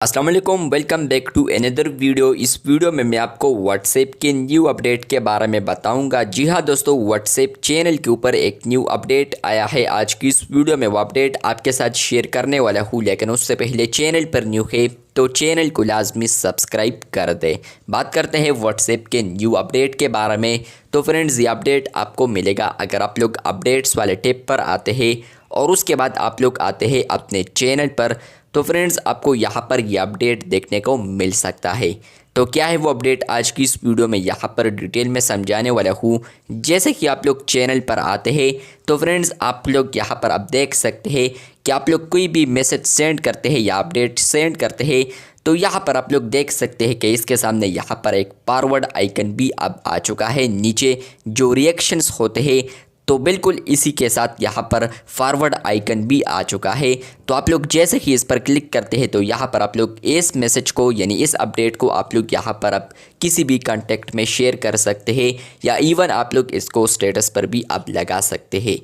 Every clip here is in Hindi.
अस्सलाम वालेकुम, welcome back to another video. इस वीडियो में मैं आपको व्हाट्सएप के न्यू अपडेट के बारे में बताऊंगा। जी हाँ दोस्तों, व्हाट्सएप चैनल के ऊपर एक न्यू अपडेट आया है। आज की इस वीडियो में वो अपडेट आपके साथ शेयर करने वाला हूँ, लेकिन उससे पहले चैनल पर न्यू है तो चैनल को लाजमी सब्सक्राइब कर दे। बात करते हैं व्हाट्सएप के न्यू अपडेट के बारे में। तो फ्रेंड्स, ये अपडेट आपको मिलेगा अगर आप लोग अपडेट्स वाले टैब पर आते हैं और उसके बाद आप लोग आते हैं अपने चैनल पर। तो फ्रेंड्स, आपको यहाँ पर यह अपडेट देखने को मिल सकता है। तो क्या है वो अपडेट, आज की इस वीडियो में यहाँ पर डिटेल में समझाने वाला हूँ। जैसे कि आप लोग चैनल पर आते हैं तो फ्रेंड्स, आप लोग यहाँ पर अब देख सकते हैं कि आप लोग कोई भी मैसेज सेंड करते हैं या अपडेट सेंड करते हैं तो यहाँ पर आप लोग देख सकते हैं कि इसके सामने यहाँ पर एक फॉरवर्ड आइकन भी अब आ चुका है। नीचे जो रिएक्शंस होते हैं तो बिल्कुल इसी के साथ यहाँ पर फॉरवर्ड आइकन भी आ चुका है। तो आप लोग जैसे ही इस पर क्लिक करते हैं तो यहाँ पर आप लोग इस मैसेज को यानी इस अपडेट को आप लोग यहाँ पर अब किसी भी कांटेक्ट में शेयर कर सकते हैं या इवन आप लोग इसको स्टेटस पर भी अब लगा सकते हैं।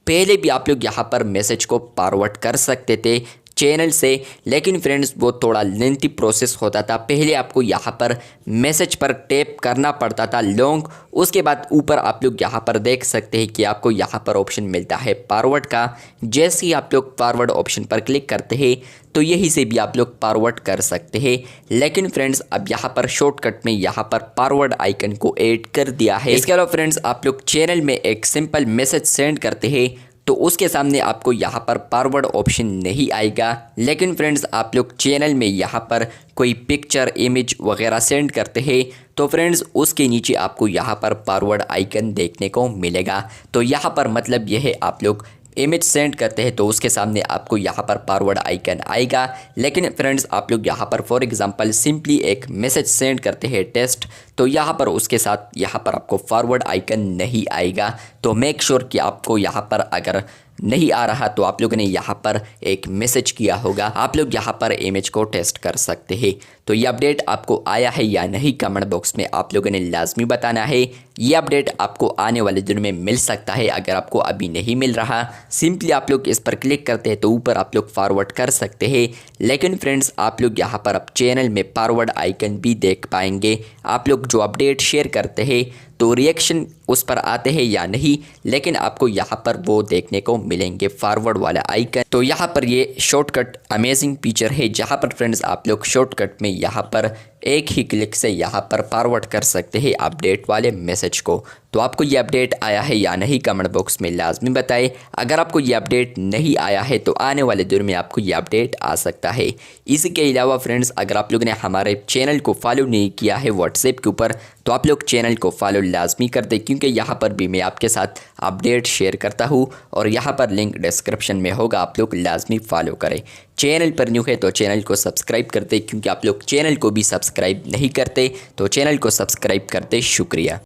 पहले भी आप लोग यहाँ पर मैसेज को फॉरवर्ड कर सकते थे चैनल से, लेकिन फ्रेंड्स वो थोड़ा लेंथी प्रोसेस होता था। पहले आपको यहाँ पर मैसेज पर टैप करना पड़ता था लॉन्ग, उसके बाद ऊपर आप लोग यहाँ पर देख सकते हैं कि आपको यहाँ पर ऑप्शन मिलता है फॉरवर्ड का। जैसे ही आप लोग फॉरवर्ड ऑप्शन पर क्लिक करते हैं तो यहीं से भी आप लोग फॉरवर्ड कर सकते हैं। लेकिन फ्रेंड्स, अब यहाँ पर शॉर्टकट में यहाँ पर फॉरवर्ड आइकन को ऐड कर दिया है। इसके अलावा फ्रेंड्स, आप लोग चैनल में एक सिंपल मैसेज सेंड करते हैं तो उसके सामने आपको यहाँ पर फॉरवर्ड ऑप्शन नहीं आएगा। लेकिन फ्रेंड्स, आप लोग चैनल में यहाँ पर कोई पिक्चर इमेज वगैरह सेंड करते हैं तो फ्रेंड्स उसके नीचे आपको यहाँ पर फॉरवर्ड आइकन देखने को मिलेगा। तो यहाँ पर मतलब यह है, आप लोग इमेज सेंड करते हैं तो उसके सामने आपको यहाँ पर फॉरवर्ड आइकन आएगा। लेकिन फ्रेंड्स, आप लोग यहाँ पर फॉर एग्जांपल सिंपली एक मैसेज सेंड करते हैं टेस्ट, तो यहाँ पर उसके साथ यहाँ पर आपको फॉरवर्ड आइकन नहीं आएगा। तो मेक श्योर कि आपको यहाँ पर अगर नहीं आ रहा तो आप लोगों ने यहाँ पर एक मैसेज किया होगा, आप लोग यहाँ पर इमेज को टेस्ट कर सकते हैं। तो ये अपडेट आपको आया है या नहीं, कमेंट बॉक्स में आप लोगों ने लाजमी बताना है। ये अपडेट आपको आने वाले दिन में मिल सकता है। अगर आपको अभी नहीं मिल रहा, सिंपली आप लोग इस पर क्लिक करते हैं तो ऊपर आप लोग फॉरवर्ड कर सकते हैं। लेकिन फ्रेंड्स, आप लोग यहाँ पर अब चैनल में फॉरवर्ड आइकन भी देख पाएंगे। आप लोग जो अपडेट शेयर करते हैं तो रिएक्शन उस पर आते हैं या नहीं, लेकिन आपको यहाँ पर वो देखने को मिलेंगे फॉरवर्ड वाला आइकन। तो यहाँ पर ये शॉर्टकट अमेजिंग फीचर है, जहाँ पर फ्रेंड्स आप लोग शॉर्टकट में यहाँ पर एक ही क्लिक से यहाँ पर फॉरवर्ड कर सकते हैं अपडेट वाले मैसेज को। तो आपको ये अपडेट आया है या नहीं, कमेंट बॉक्स में लाजमी बताएं। अगर आपको ये अपडेट नहीं आया है तो आने वाले दिन में आपको ये अपडेट आ सकता है। इसके अलावा फ्रेंड्स, अगर आप लोगों ने हमारे चैनल को फॉलो नहीं किया है व्हाट्सएप के ऊपर तो आप लोग चैनल को फॉलो लाजमी कर दें, क्योंकि यहाँ पर भी मैं आपके साथ अपडेट शेयर करता हूँ और यहाँ पर लिंक डिस्क्रिप्शन में होगा, आप लोग लाजमी फॉलो करें। चैनल पर न्यू है तो चैनल को सब्सक्राइब करते, क्योंकि आप लोग चैनल को भी सब्सक्राइब नहीं करते, तो चैनल को सब्सक्राइब करते। शुक्रिया।